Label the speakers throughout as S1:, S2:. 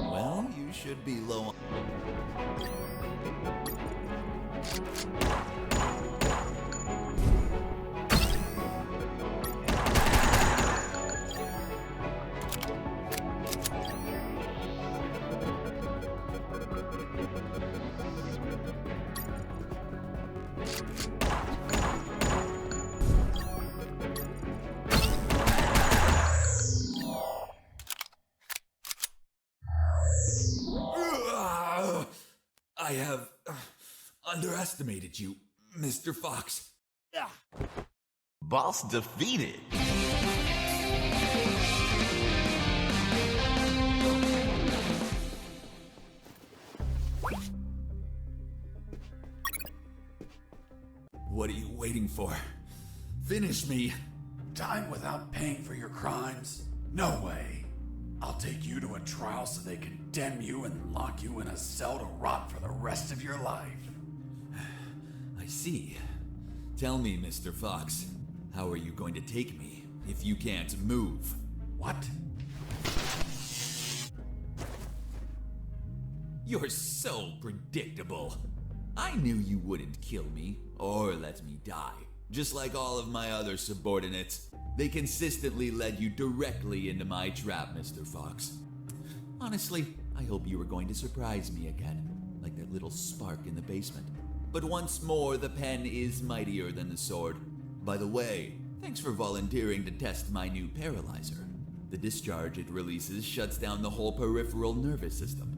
S1: Well, you should be low on... I have underestimated you, Mr. Fox.
S2: Boss defeated.
S1: What are you waiting for? Finish me.
S3: Time without paying for your crimes? No way. I'll take you to a trial so they condemn you and lock you in a cell to rot for the rest of your life.
S1: I see. Tell me, Mr. Fox, how are you going to take me if you can't move?
S3: What?
S1: You're so predictable. I knew you wouldn't kill me or let me die. Just like all of my other subordinates, they consistently led you directly into my trap, Mr. Fox. Honestly, I hope you were going to surprise me again, like that little spark in the basement. But once more, the pen is mightier than the sword. By the way, thanks for volunteering to test my new paralyzer. The discharge it releases shuts down the whole peripheral nervous system.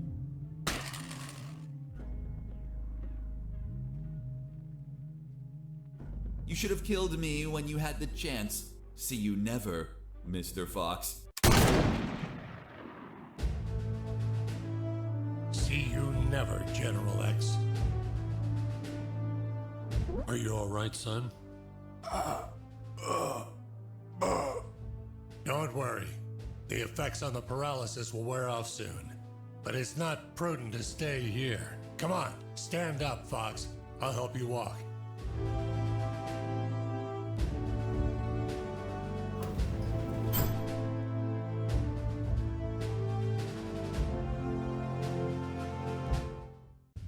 S1: You should have killed me when you had the chance. See you never, Mr. Fox.
S4: See you never, General X. Are you all right, son? Don't worry. The effects on the paralysis will wear off soon. But it's not prudent to stay here. Come on, stand up, Fox. I'll help you walk.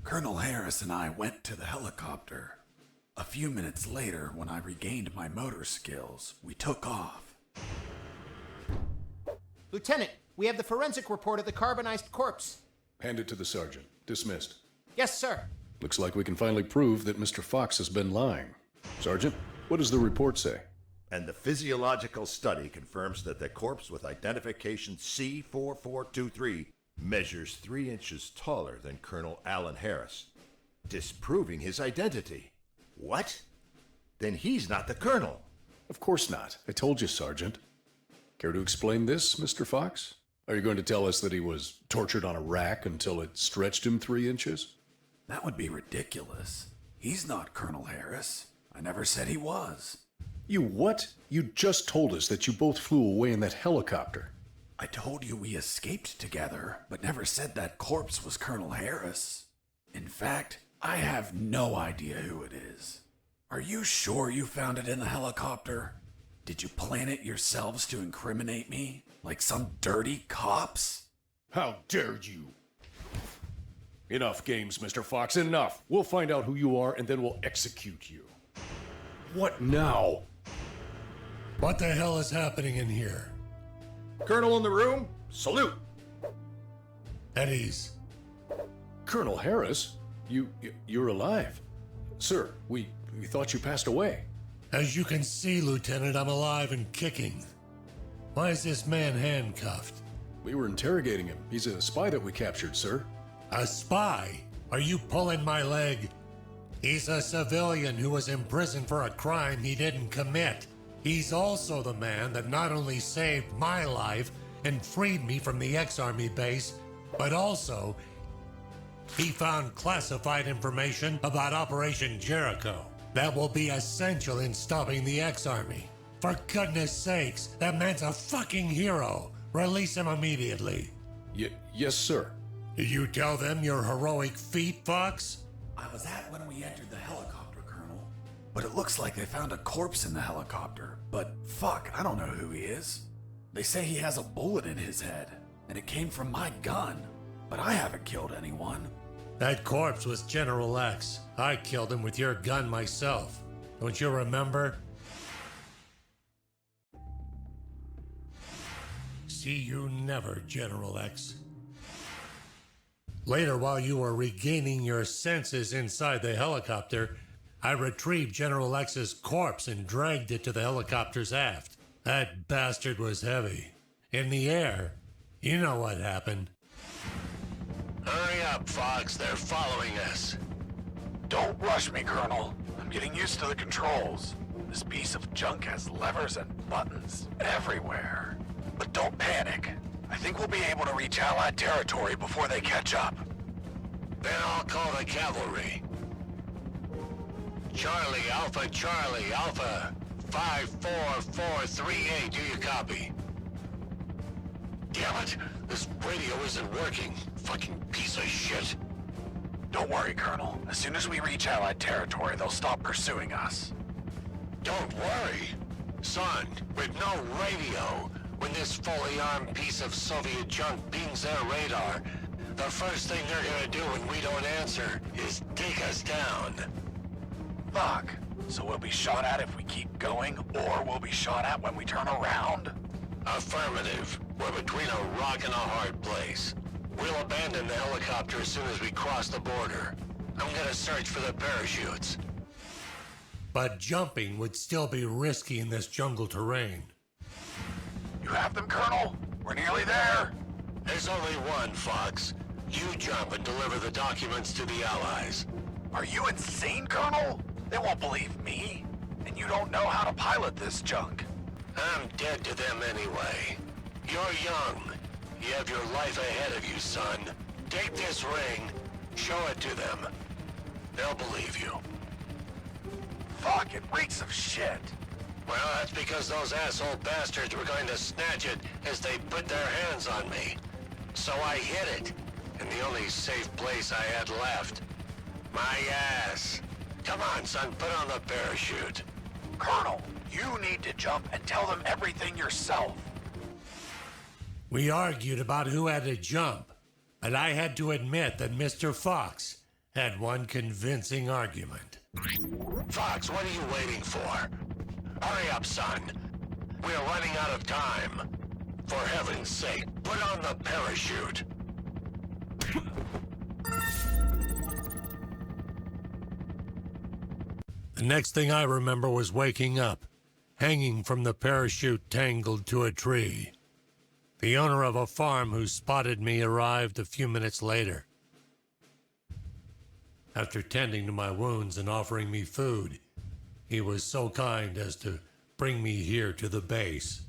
S3: Colonel Harris and I went to the helicopter. A few minutes later, when I regained my motor skills, we took off.
S5: Lieutenant, we have the forensic report of the carbonized corpse.
S6: Hand it to the sergeant. Dismissed.
S5: Yes, sir.
S6: Looks like we can finally prove that Mr. Fox has been lying. Sergeant, what does the report say?
S7: And the physiological study confirms that the corpse with identification C4423 measures 3 inches taller than Colonel Alan Harris, disproving his identity. What? Then he's not the colonel.
S6: Of course not. I told you, Sergeant. Care to explain this, Mr. Fox? Are you going to tell us that he was tortured on a rack until it stretched him 3 inches?
S3: That would be ridiculous. He's not Colonel Harris. I never said he was.
S6: You what? You just told us that you both flew away in that helicopter.
S3: I told you we escaped together, but never said that corpse was Colonel Harris. In fact, I have no idea who it is. Are you sure you found it in the helicopter? Did you plant it yourselves to incriminate me? Like some dirty cops?
S6: How dare you? Enough games, Mr. Fox, enough. We'll find out who you are and then we'll execute you. What now?
S4: What the hell is happening in here?
S7: Colonel in the room, salute.
S4: At ease.
S6: Colonel Harris? You're alive. Sir, we thought you passed away.
S4: As you can see, Lieutenant, I'm alive and kicking. Why is this man handcuffed?
S6: We were interrogating him. He's a spy that we captured, sir.
S4: A spy? Are you pulling my leg? He's a civilian who was imprisoned for a crime he didn't commit. He's also the man that not only saved my life and freed me from the ex-Army base, but also he found classified information about Operation Jericho that will be essential in stopping the ex-Army. For goodness sakes, that man's a fucking hero. Release him immediately.
S6: Yes, sir.
S4: Did you tell them your heroic feat, Fox?
S3: I was at when we entered the helicopter, Colonel. But it looks like they found a corpse in the helicopter. But fuck, I don't know who he is. They say he has a bullet in his head, and it came from my gun. But I haven't killed anyone.
S4: That corpse was General X. I killed him with your gun myself. Don't you remember? See you never, General X. Later, while you were regaining your senses inside the helicopter, I retrieved General X's corpse and dragged it to the helicopter's aft. That bastard was heavy. In the air, you know what happened.
S2: Hurry up, Fox. They're following us.
S3: Don't rush me, Colonel. I'm getting used to the controls. This piece of junk has levers and buttons everywhere. But don't panic. I think we'll be able to reach Allied territory before they catch up.
S2: Then I'll call the cavalry. Charlie, Alpha, 54438, do you copy? Damn it, this radio isn't working. Fucking piece of shit.
S3: Don't worry, Colonel. As soon as we reach Allied territory, they'll stop pursuing us.
S2: Don't worry. Son, with no radio, when this fully armed piece of Soviet junk pings their radar, the first thing they're gonna do when we don't answer is take us down.
S3: Fuck. So we'll be shot at if we keep going, or we'll be shot at when we turn around?
S2: Affirmative. We're between a rock and a hard place. We'll abandon the helicopter as soon as we cross the border. I'm gonna search for the parachutes.
S4: But jumping would still be risky in this jungle terrain.
S3: You have them, Colonel? We're nearly there.
S2: There's only one, Fox. You jump and deliver the documents to the Allies.
S3: Are you insane, Colonel? They won't believe me. And you don't know how to pilot this junk.
S2: I'm dead to them anyway. You're young. You have your life ahead of you, son. Take this ring, show it to them. They'll believe you.
S3: Fuck, it reeks of shit.
S2: Well, that's because those asshole bastards were going to snatch it as they put their hands on me. So I hid it, in the only safe place I had left. My ass. Come on, son, put on the parachute.
S3: Colonel, you need to jump and tell them everything yourself.
S4: We argued about who had to jump, but I had to admit that Mr. Fox had one convincing argument.
S2: Fox, what are you waiting for? Hurry up, son. We're running out of time. For heaven's sake, put on the parachute.
S4: The next thing I remember was waking up, hanging from the parachute tangled to a tree. The owner of a farm who spotted me arrived a few minutes later. After tending to my wounds and offering me food, he was so kind as to bring me here to the base.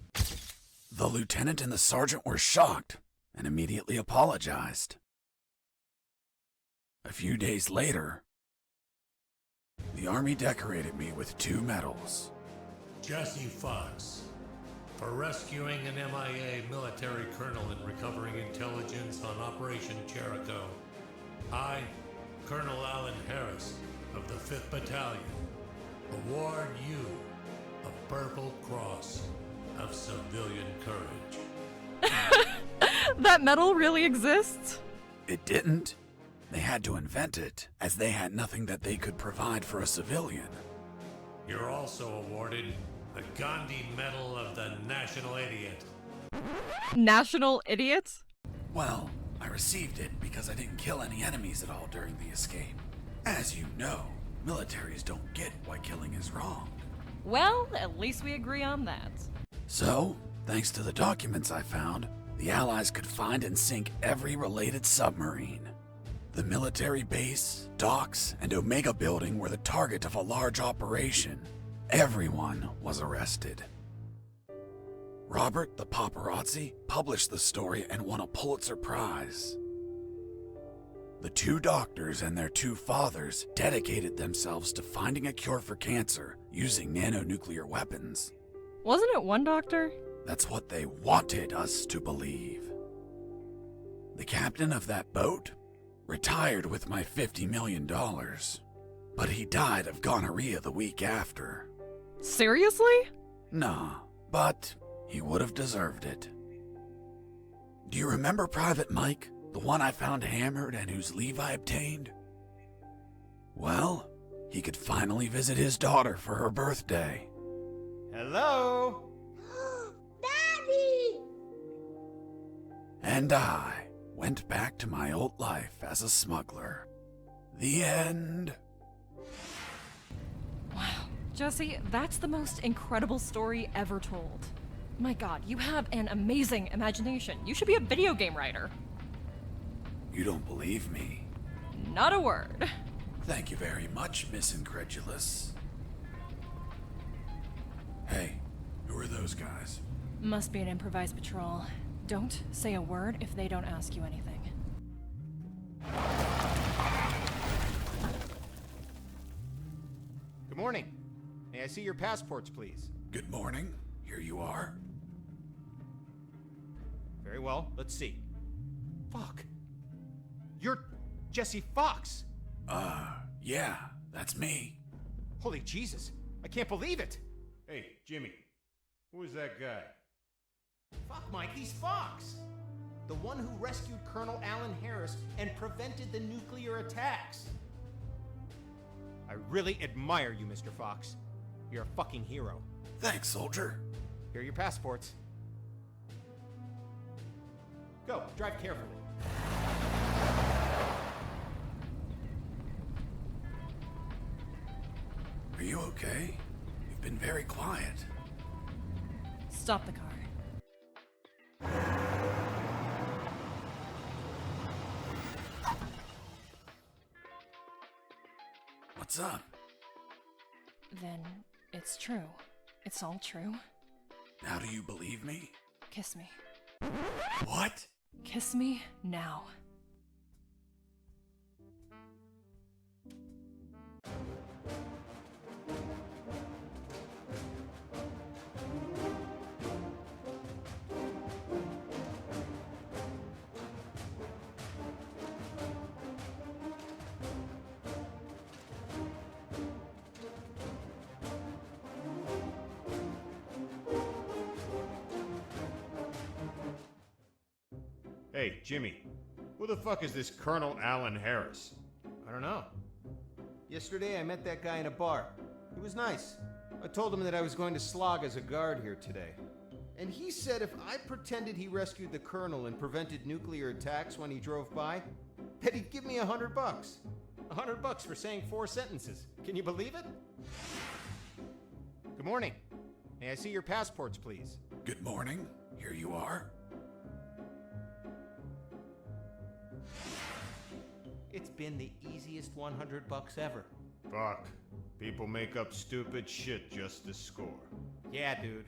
S3: The lieutenant and the sergeant were shocked and immediately apologized. A few days later, the Army decorated me with 2 medals.
S4: Jesse Fox, for rescuing an MIA military colonel and recovering intelligence on Operation Jericho. I, Colonel Alan Harris of the 5th Battalion, award you a Purple Cross of Civilian Courage.
S8: That medal really exists?
S3: It didn't. They had to invent it, as they had nothing that they could provide for a civilian.
S4: You're also awarded the Gandhi Medal of the National Idiot.
S8: National idiot?
S3: Well, I received it because I didn't kill any enemies at all during the escape. As you know, militaries don't get why killing is wrong.
S8: Well, at least we agree on that.
S3: So, thanks to the documents I found, the Allies could find and sink every related submarine. The military base, docks, and Omega building were the target of a large operation. Everyone was arrested. Robert the paparazzi published the story and won a Pulitzer Prize. The 2 doctors and their 2 fathers dedicated themselves to finding a cure for cancer using nanonuclear weapons.
S8: Wasn't it one doctor?
S3: That's what they wanted us to believe. The captain of that boat retired with my $50 million, but he died of gonorrhea the week after.
S8: Seriously?
S3: Nah, but he would have deserved it. Do you remember Private Mike, the one I found hammered and whose leave I obtained? Well, he could finally visit his daughter for her birthday.
S5: Hello?
S9: Daddy!
S3: And I went back to my old life as a smuggler. The end.
S8: Wow. Jesse, that's the most incredible story ever told. My god, you have an amazing imagination. You should be a video game writer.
S3: You don't believe me?
S8: Not a word.
S3: Thank you very much, Miss Incredulous. Hey, who are those guys?
S8: Must be an improvised patrol. Don't say a word if they don't ask you anything.
S5: Good morning. May I see your passports, please?
S3: Good morning. Here you are.
S5: Very well. Let's see. Fuck. You're Jesse Fox.
S3: Yeah, that's me.
S5: Holy Jesus. I can't believe it.
S10: Hey, Jimmy. Who is that guy?
S5: Fuck, Mike, he's Fox. The one who rescued Colonel Alan Harris and prevented the nuclear attacks. I really admire you, Mr. Fox. You're a fucking hero.
S3: Thanks, soldier.
S5: Here are your passports. Go, drive carefully.
S3: Are you okay? You've been very quiet.
S8: Stop the car.
S3: What's up?
S8: Then it's true. It's all true.
S3: Now do you believe me?
S8: Kiss me.
S3: What?
S8: Kiss me now.
S10: Hey, Jimmy. Who the fuck is this Colonel Alan Harris?
S5: I don't know. Yesterday I met that guy in a bar. He was nice. I told him that I was going to slog as a guard here today. And he said if I pretended he rescued the colonel and prevented nuclear attacks when he drove by, that he'd give me $100. $100 for saying 4 sentences. Can you believe it? Good morning. May I see your passports, please?
S3: Good morning. Here you are.
S5: It's been the easiest $100 ever.
S10: Fuck. People make up stupid shit just to score.
S5: Yeah, dude.